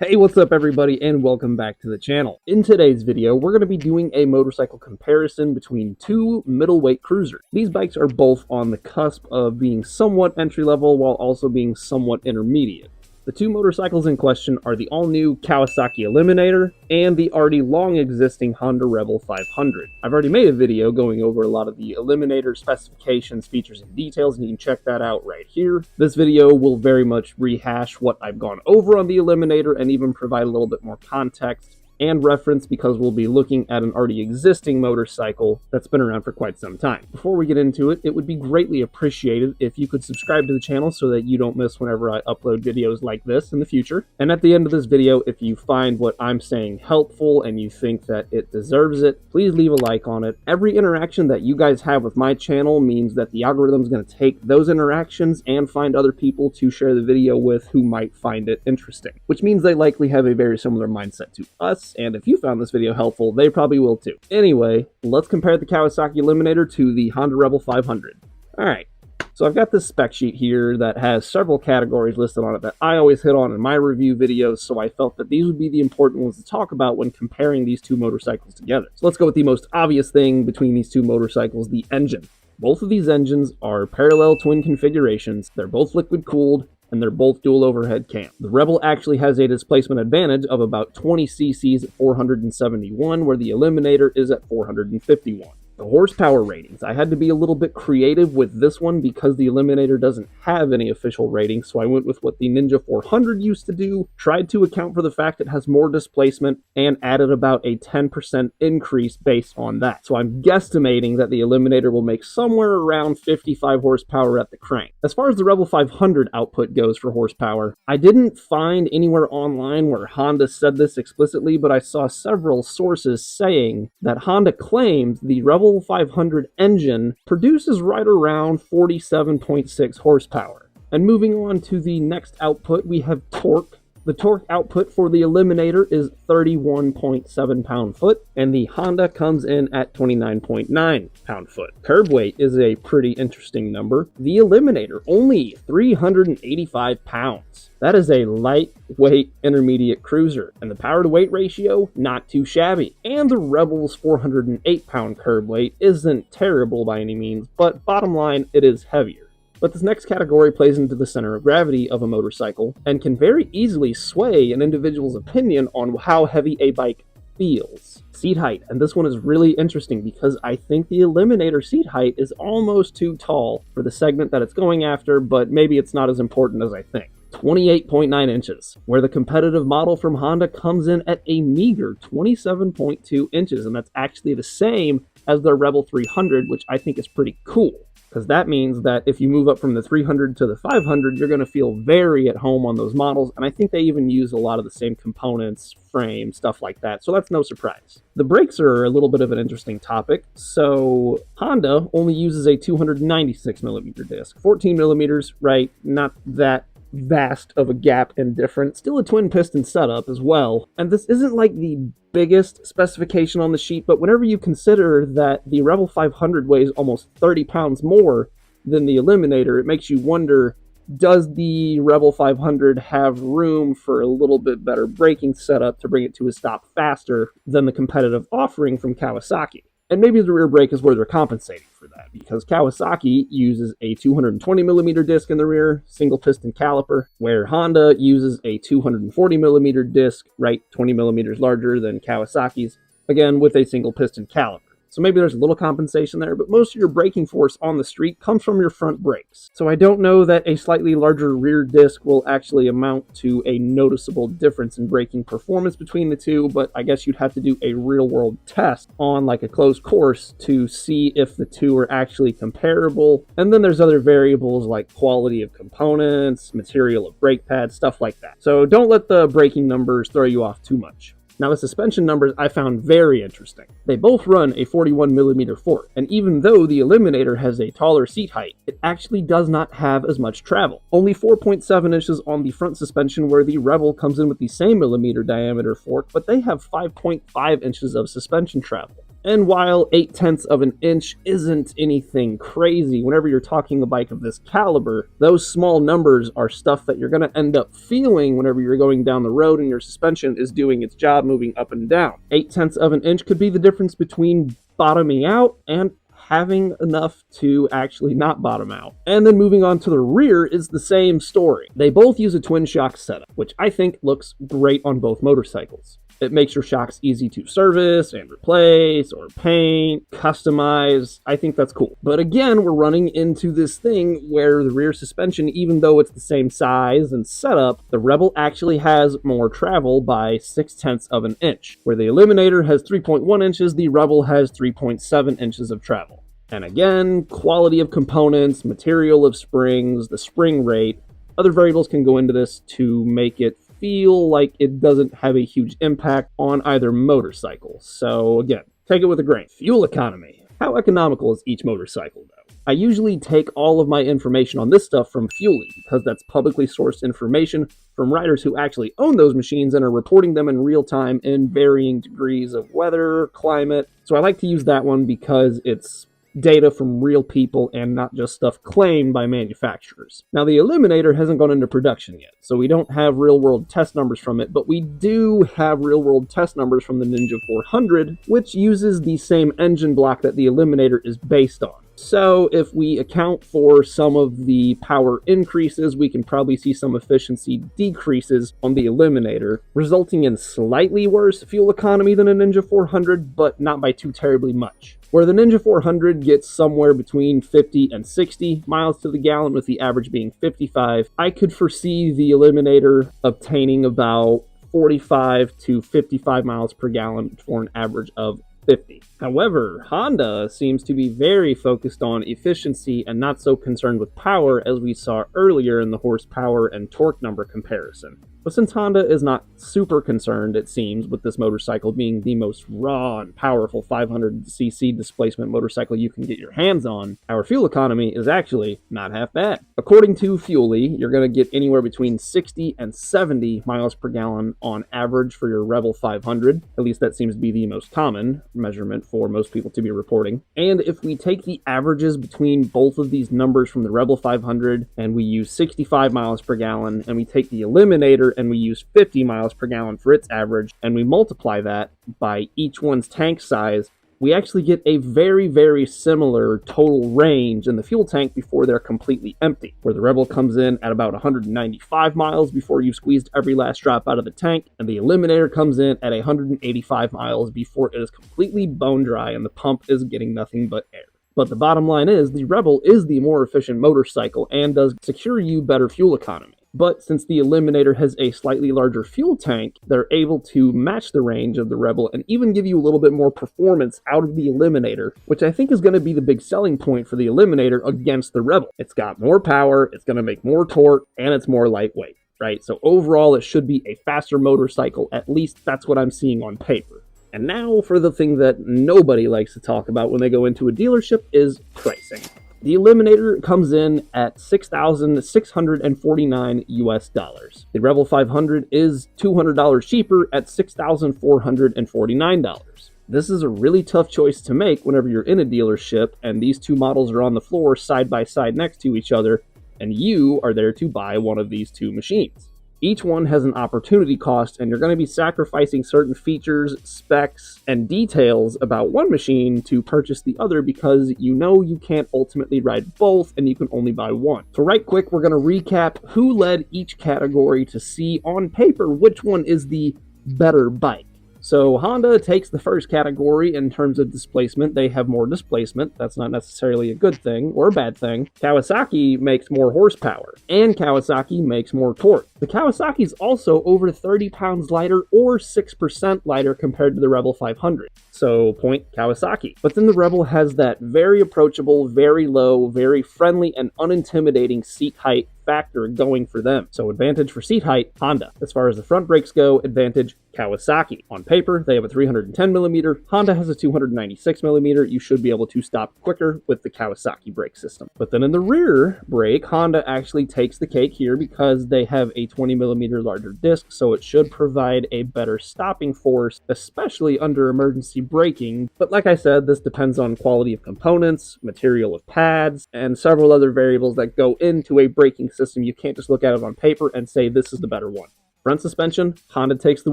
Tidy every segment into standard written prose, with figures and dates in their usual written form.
Hey, what's up everybody, and welcome back to the channel. In today's video, we're going to be doing a motorcycle comparison between two middleweight cruisers. These bikes are both on the cusp of being somewhat entry-level while also being somewhat intermediate. The two motorcycles in question are the all-new Kawasaki Eliminator and the already long-existing Honda Rebel 500. I've already made a video going over a lot of the Eliminator specifications, features, and details, and you can check that out right here. This video will very much rehash what I've gone over on the Eliminator and even provide a little bit more context and reference because we'll be looking at an already existing motorcycle that's been around for quite some time. Before we get into it, it would be greatly appreciated if you could subscribe to the channel so that you don't miss whenever I upload videos like this in the future. And at the end of this video, if you find what I'm saying helpful and you think that it deserves it, please leave a like on it. Every interaction that you guys have with my channel means that the algorithm is going to take those interactions and find other people to share the video with who might find it interesting, which means they likely have a very similar mindset to us. And if you found this video helpful, they probably will too. Anyway, let's compare the Kawasaki Eliminator to the Honda Rebel 500. Alright, so I've got this spec sheet here that has several categories listed on it that I always hit on in my review videos, so I felt that these would be the important ones to talk about when comparing these two motorcycles together. So let's go with the most obvious thing between these two motorcycles, the engine. Both of these engines are parallel twin configurations, they're both liquid cooled, and they're both dual overhead cam. The Rebel actually has a displacement advantage of about 20 cc's at 471, where the Eliminator is at 451. The horsepower ratings. I had to be a little bit creative with this one because the Eliminator doesn't have any official ratings, so I went with what the Ninja 400 used to do, tried to account for the fact it has more displacement, and added about a 10% increase based on that. So I'm guesstimating that the Eliminator will make somewhere around 55 horsepower at the crank. As far as the Rebel 500 output goes for horsepower, I didn't find anywhere online where Honda said this explicitly, but I saw several sources saying that Honda claimed the Rebel 500 engine produces right around 47.6 horsepower. And moving on to the next output, we have torque. The torque output for the Eliminator is 31.7 pound-foot, and the Honda comes in at 29.9 pound-foot. Curb weight is a pretty interesting number. The Eliminator, only 385 pounds. That is a lightweight intermediate cruiser, and the power-to-weight ratio, not too shabby. And the Rebel's 408-pound curb weight isn't terrible by any means, but bottom line, it is heavier. But this next category plays into the center of gravity of a motorcycle and can very easily sway an individual's opinion on how heavy a bike feels. Seat height, and this one is really interesting because I think the Eliminator seat height is almost too tall for the segment that it's going after, but maybe it's not as important as I think. 28.9 inches, where the competitive model from Honda comes in at a meager 27.2 inches, and that's actually the same as the Rebel 300, which I think is pretty cool. Because that means that if you move up from the 300 to the 500, you're going to feel very at home on those models, and I think they even use a lot of the same components, frame, stuff like that, so that's no surprise. The brakes are a little bit of an interesting topic. So Honda only uses a 296mm disc. 14mm, right, not that vast of a gap in difference. Still a twin piston setup as well, and this isn't like the biggest specification on the sheet, but whenever you consider that the Rebel 500 weighs almost 30 pounds more than the Eliminator, it makes you wonder, does the Rebel 500 have room for a little bit better braking setup to bring it to a stop faster than the competitive offering from Kawasaki? And maybe the rear brake is where they're compensating for that, because Kawasaki uses a 220mm disc in the rear, single piston caliper, where Honda uses a 240mm disc, right, 20mm larger than Kawasaki's, again with a single piston caliper. So maybe there's a little compensation there, but most of your braking force on the street comes from your front brakes. So I don't know that a slightly larger rear disc will actually amount to a noticeable difference in braking performance between the two, but I guess you'd have to do a real-world test on like a closed course to see if the two are actually comparable. And then there's other variables like quality of components, material of brake pads, stuff like that. So don't let the braking numbers throw you off too much. Now the suspension numbers I found very interesting. They both run a 41mm fork, and even though the Eliminator has a taller seat height, it actually does not have as much travel. Only 4.7 inches on the front suspension, where the Rebel comes in with the same millimeter diameter fork, but they have 5.5 inches of suspension travel. And while 8/10 of an inch isn't anything crazy, whenever you're talking a bike of this caliber, those small numbers are stuff that you're going to end up feeling whenever you're going down the road and your suspension is doing its job moving up and down. 8/10 of an inch could be the difference between bottoming out and having enough to actually not bottom out. And then moving on to the rear is the same story. They both use a twin shock setup, which I think looks great on both motorcycles. It makes your shocks easy to service and replace or paint, customize. I think that's cool. But again, we're running into this thing where the rear suspension, even though it's the same size and setup, the Rebel actually has more travel by 6/10 of an inch. Where the Eliminator has 3.1 inches, the Rebel has 3.7 inches of travel. And again, quality of components, material of springs, the spring rate, other variables can go into this to make it feel like it doesn't have a huge impact on either motorcycle. So again, take it with a grain. Fuel economy. How economical is each motorcycle though? I usually take all of my information on this stuff from Fuely because that's publicly sourced information from riders who actually own those machines and are reporting them in real time in varying degrees of weather, climate. So I like to use that one because it's data from real people and not just stuff claimed by manufacturers. Now, the Eliminator hasn't gone into production yet, so we don't have real-world test numbers from it, but we do have real-world test numbers from the Ninja 400, which uses the same engine block that the Eliminator is based on. So if we account for some of the power increases, we can probably see some efficiency decreases on the Eliminator, resulting in slightly worse fuel economy than a Ninja 400, but not by too terribly much. Where the Ninja 400 gets somewhere between 50 and 60 miles to the gallon, with the average being 55, I could foresee the Eliminator obtaining about 45 to 55 miles per gallon for an average of 50. However, Honda seems to be very focused on efficiency and not so concerned with power, as we saw earlier in the horsepower and torque number comparison. But since Honda is not super concerned, it seems, with this motorcycle being the most raw and powerful 500cc displacement motorcycle you can get your hands on, our fuel economy is actually not half bad. According to Fuely, you're going to get anywhere between 60 and 70 miles per gallon on average for your Rebel 500. At least that seems to be the most common measurement for most people to be reporting. And if we take the averages between both of these numbers from the Rebel 500 and we use 65 miles per gallon, and we take the Eliminator and we use 50 miles per gallon for its average, and we multiply that by each one's tank size, we actually get a very, very similar total range in the fuel tank before they're completely empty, where the Rebel comes in at about 195 miles before you've squeezed every last drop out of the tank, and the Eliminator comes in at 185 miles before it is completely bone dry and the pump is getting nothing but air. But the bottom line is, the Rebel is the more efficient motorcycle and does secure you better fuel economy. But since the Eliminator has a slightly larger fuel tank, they're able to match the range of the Rebel and even give you a little bit more performance out of the Eliminator, which I think is going to be the big selling point for the Eliminator against the Rebel. It's got more power, it's going to make more torque, and it's more lightweight, right? So overall, it should be a faster motorcycle. At least that's what I'm seeing on paper. And now for the thing that nobody likes to talk about when they go into a dealership is pricing. The Eliminator comes in at $6,649 US dollars. The Rebel 500 is $200 cheaper at $6,449. This is a really tough choice to make whenever you're in a dealership and these two models are on the floor side by side next to each other, and you are there to buy one of these two machines. Each one has an opportunity cost, and you're going to be sacrificing certain features, specs, and details about one machine to purchase the other because you know you can't ultimately ride both and you can only buy one. So right quick, we're going to recap who led each category to see on paper which one is the better bike. So Honda takes the first category in terms of displacement. They have more displacement. That's not necessarily a good thing or a bad thing. Kawasaki makes more horsepower, and Kawasaki makes more torque. The Kawasaki is also over 30 pounds lighter or 6% lighter compared to the Rebel 500. So point Kawasaki. But then the Rebel has that very approachable, very low, very friendly, and unintimidating seat height factor going for them. So advantage for seat height, Honda. As far as the front brakes go, advantage Kawasaki. On paper, they have a 310mm. Honda has a 296mm. You should be able to stop quicker with the Kawasaki brake system. But then in the rear brake, Honda actually takes the cake here because they have a 20mm larger disc, so it should provide a better stopping force, especially under emergency braking. But like I said, this depends on quality of components, material of pads, and several other variables that go into a braking system. You can't just look at it on paper and say this is the better one. Front suspension, Honda takes the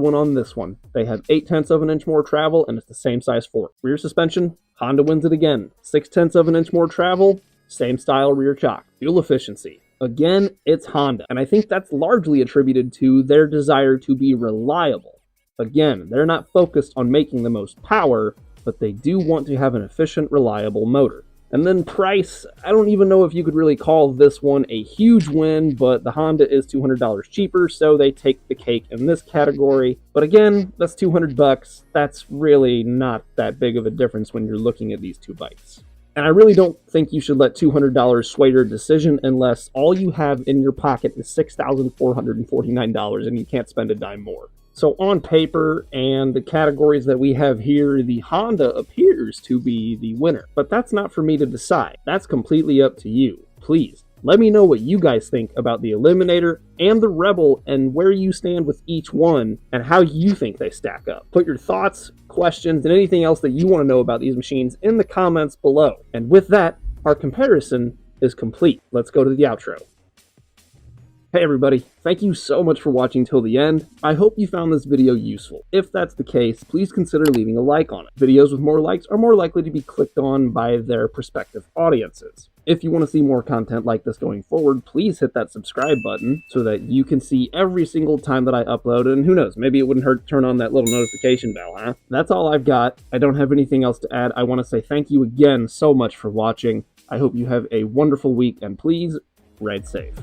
one on this one. They have 0.8 of an inch more travel, and it's the same size fork. Rear suspension, Honda wins it again. 0.6 of an inch more travel, same style rear chock. Fuel efficiency, again, it's Honda, and I think that's largely attributed to their desire to be reliable. Again, they're not focused on making the most power, but they do want to have an efficient, reliable motor. And then price, I don't even know if you could really call this one a huge win, but the Honda is $200 cheaper, so they take the cake in this category. But again, that's $200. That's really not that big of a difference when you're looking at these two bikes. And I really don't think you should let $200 sway your decision unless all you have in your pocket is $6,449 and you can't spend a dime more. So on paper and the categories that we have here, the Honda appears to be the winner. But that's not for me to decide. That's completely up to you. Please, let me know what you guys think about the Eliminator and the Rebel and where you stand with each one and how you think they stack up. Put your thoughts, questions, and anything else that you want to know about these machines in the comments below. And with that, our comparison is complete. Let's go to the outro. Hey everybody, thank you so much for watching till the end. I hope you found this video useful. If that's the case, please consider leaving a like on it. Videos with more likes are more likely to be clicked on by their prospective audiences. If you want to see more content like this going forward, please hit that subscribe button so that you can see every single time that I upload, and who knows, maybe it wouldn't hurt to turn on that little notification bell, huh? That's all I've got. I don't have anything else to add. I want to say thank you again so much for watching. I hope you have a wonderful week, and please, ride safe.